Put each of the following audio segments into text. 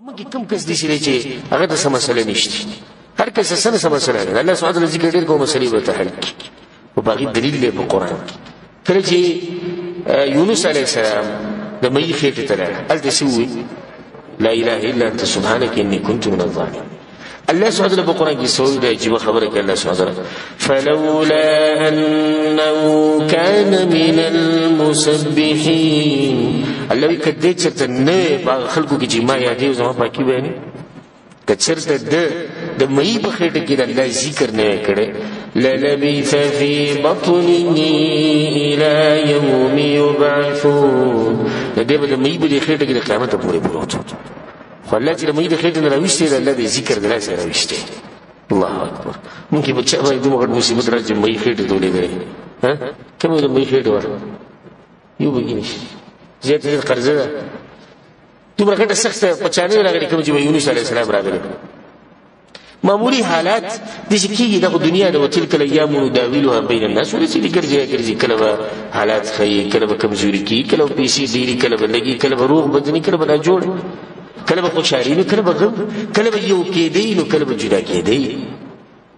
مګي کوم کس دي چې هغه د سم مسله نشته هر کس سم مسله ده الله سبحانه وتعالى ذکر ډیر کوم مسلې به تحل او باقي دلیل له قرآن کله چې یونس علیه السلام د مې خېټه تله التسوي لا اله الا انت سبحانك اني كنت من الظالمين الله سبحانه وتعالى بقرآن کې سوي دا چې خبره کوي الله سبحانه وتعالى فلولا انه كان من المسبحين الله کدی چې نه په خلکو کې چې ما یادې زما پاکي وایي کچرته د مې په خېټه کې د الله ذکر نه کړي للبث في بطنه الى يوم يبعثون دې به د مې په خېټه کې د قیامت پورې پروت خو الله چې د مې د خېټه نه راوښتي الله دې ذکر دلای سره راوښتي الله اکبر ممکن بچا وایي دومره مصیبت راځي مې خېټه دولې ده ها کومه د مې خېټه ور یو بګینش زیاته قرضه ده دومره ګټه سخته پچانه راغلي کوم چې یونس علیه السلام راغلي معمولی حالات د شکیږي د دنیا د وتل کله یا مداولها بین الناس ولې چې ګرځي کله حالات خي کله کمزوري کی کله پیسې ډیری کله لګي کله روغ بدني کله بلا جوړ کله خوشالي کله غم کله یو کېدی نو کله جدا کېدی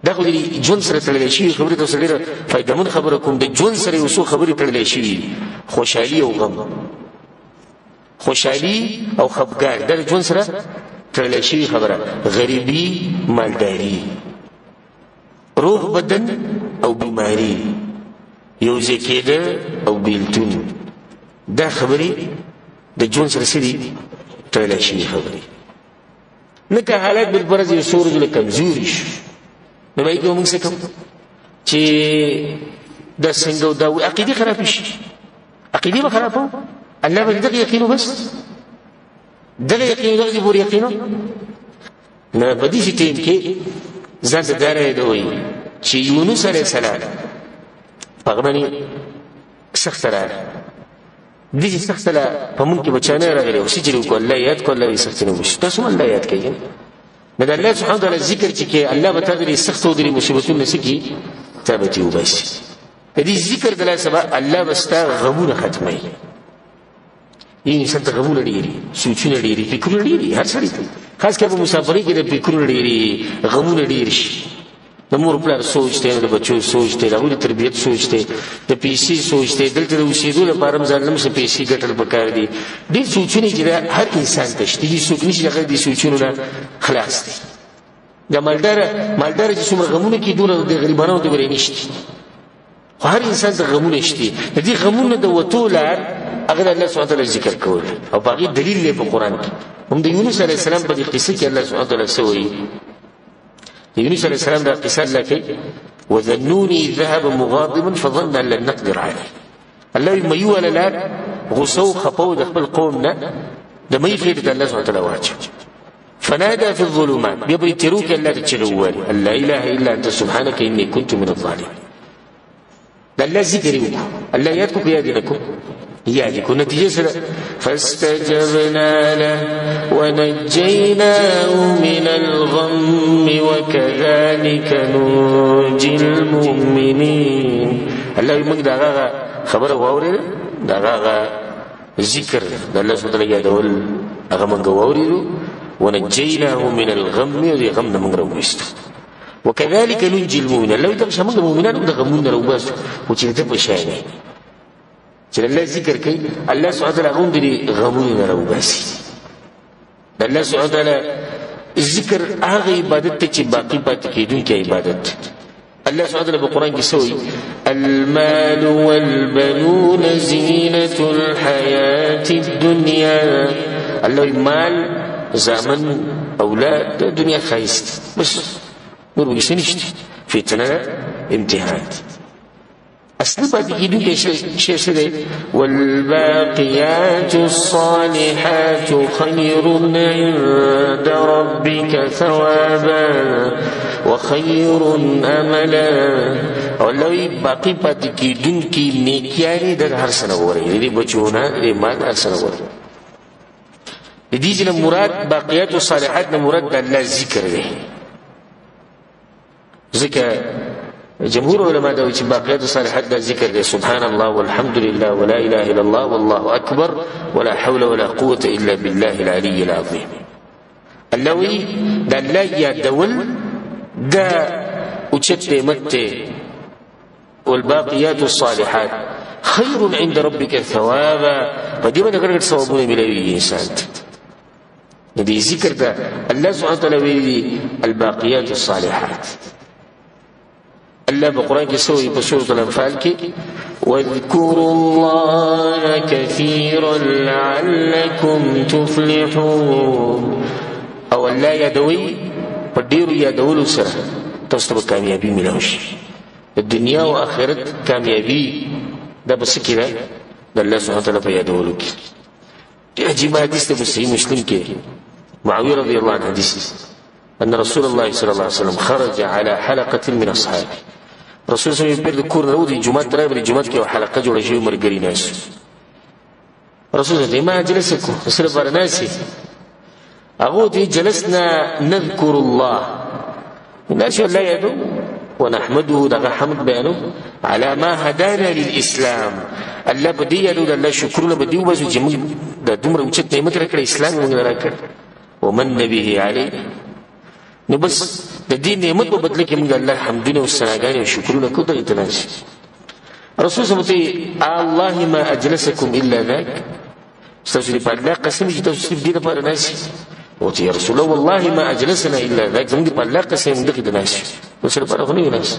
دا خو دې جون سره تړلې شي خبره ته سره فائدمن خبره کوم د جون سره وسو خبره تړلې شي خوشالي او غم خوشالي او خفګان د جون سره تړلې شي خبره غریبي مالداري روح بدن او بیماری یو ځکه او بیلتون دا خبره د جون سره سړي تړلې شي خبره نه که حالات بل پرځ یو سورج له کمزوري شي نو وایي کوم څه کوم چې د څنګه دا عقیده خراب شي عقیده خرابه الله به دغه یقینو بس دغه یقینو دغه پور یقینو نه په دې ټیم کې ځان ته دارې دوی چې یونس علیه السلام هغه باندې سخت راغی دې سخت لا په مونږ کې بچانه راغلی او چې کو الله یاد کو الله سخت نه وشي تاسو الله یاد کړئ مګر الله سبحانه وتعالى ذکر چې کې الله به تغری سخت او د مصیبتونو نسکی ثابتي وبس دې ذکر دلای سبا الله بستا غمونه ختمي یی څنګه غمونه ډیری سوچونه ډیری فکرونه ډیری هر څه ډیری خاص کر په مسافرۍ کې د فکرونه ډیری غمونه ډیری شي د مور پلار سوچته د بچو سوچته د تربیت سوچته د پیسې سوچته دلته د اوسېدو لپاره مزالم څه پیسې ګټل پکار دي دې سوچونه چې هر انسان ته شته دي څوک نشي هغه دې سوچونه نه خلاص دي د مالدار چې څومره غمونه کې دونه د غریبانو د ورې نشته خو هر انسان د غمونه شته دې غمونه د وټولار اگر الله سبحانه وتعالى ذکر کول او باقي دلیل له قرآن کې هم د یونس علیه السلام په قصه کې الله سبحانه وتعالى سوي یونس علیه السلام دا قصه لکه وذنوني ذهب مغاضبا فظن ان لن نقدر عليه الله يميو ولا غصو خپو د خپل قوم نه د مې خېټه الله سبحانه وتعالى واچ فنادى في الظلمات بيبيتروك الله تشغول لا اله الا انت سبحانك اني كنت من الظالمين الله ذكر الله يذكر يدينكم يعجبكم نتيجة فاستجبنا له ونجيناه من الغم وكذلك ننجي المؤمنين الله يمك داغا خبر واوري داغا ذكر الله سبحانه وتعالى يدول اغمن واوري ونجيناه من الغم وغمنا من رويست وكذلك ننجي المؤمنين الله يدغ شمن المؤمنين ودغمون روباس وتشته بشاني چې الله ذکر کوي الله سبحانه وتعالى غوند دي غمونه راوباسي الله سبحانه وتعالى ذکر هغه عبادت چې باقی پاتې کیدونکې عبادت الله سبحانه وتعالى بقرآن کې سوي المال والبنون زينة الحياة الدنيا الله مال زمن اولاد الدنيا خايست بس نور بيسنشت فتنه امتحان اصل باندې کېدو کې شي څه والباقيات الصالحات خير عند ربك ثوابا وخير املا ولوي باقي پاتې کېدو کې نیکیاري د هر سنه وره دې بچونه دې مال هر سنه وره دې چې مراد باقيات الصالحات نه مراد د الله ذکر دی ذکر جمهور علماء دا چې باقیات الصالحات دا ذکر دی سبحان الله والحمد لله ولا اله الا الله والله اكبر ولا حول ولا قوه الا بالله العلي العظيم الله وی د الله یادول دا اوچت نعمت والباقيات الصالحات خير عند ربك ثوابا فدي باندې ګرګټ ثوابونه ملوي انسان ته دې ذکر دا الله سبحانه وتعالى وی الباقيات الصالحات الله بقرآن کې سوې په سورة الانفال کې واذكروا الله كثيرا لعلكم تفلحون او الله یادوي په ډیرو یادولو سره تاسو ته کامیابی ملو شي د دنیا او آخرت کامیابی دا بس کې ده د الله سبحانه وتعالى په یادولو کې عجیب حدیث ته صحیح مسلم کې معاویه رضی الله عنه حدیث ان رسول الله صلى الله عليه وسلم خرج على حلقه من اصحابه رسول صلی الله علیه وسلم په کور راوړي جمعه درې جمعه کې حلقه جوړه شوی مرګري ناس رسول الله ما جلسكم سره برناسي هغه دې جلسنا نذكر الله الناس لا يدعو ونحمده دغه حمد بیانو على ما هدانا للاسلام الله بدی یادو الله شکرونه بدی وباسو چې موږ د دومره اوچت نعمت راکړ اسلام موږ راکړ ومن به عليه نو بس د دې نعمت په بدله کې موږ الله حمدونه او ثناګانې او شکرونه کوو ته اعتراض رسول صلی الله علیه وسلم الله ما اجلسكم الا ذاك استغفر الله الله قسم چې تاسو دې لپاره ناشي او چې رسول الله والله ما اجلسنا الا ذاك زموږ په الله قسم دې کې ناشي رسول الله په ناشي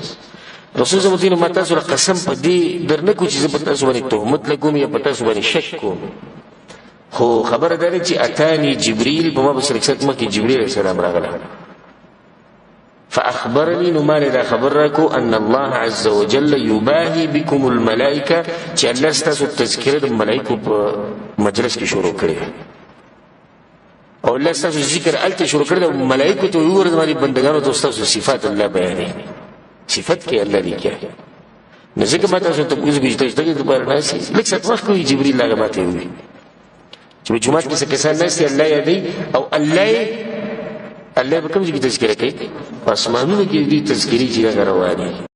رسول صلی الله علیه وسلم تاسو قسم په دې درنه کو چې په تاسو باندې تهمت لګوم یا په تاسو باندې شک کوم خو خبر ده چې اتاني جبريل په ما بسره کښت مکه جبريل علیه السلام راغله فأخبرني نمال إذا خبركم أن الله عز وجل يباهي بكم الملائكة چې الله ستاسو تذکره د ملائکو په مجلس کې شروع کړي او الله ستاسو ذکر الته شروع کړي د ملائکو ته وګورئ د بندگانو ته ستاسو صفات الله بیانې صفات کې الله دې کې نه ځکه ما تاسو ته کوم څه چې د پر ناس لکه څه وخت کوي جبريل هغه ماته وي چې جمعه کې څه کسان ناس الله یادي او الله به کوم ځای کې تذکره کوي اسمانونو کې دې تذکری چې روانه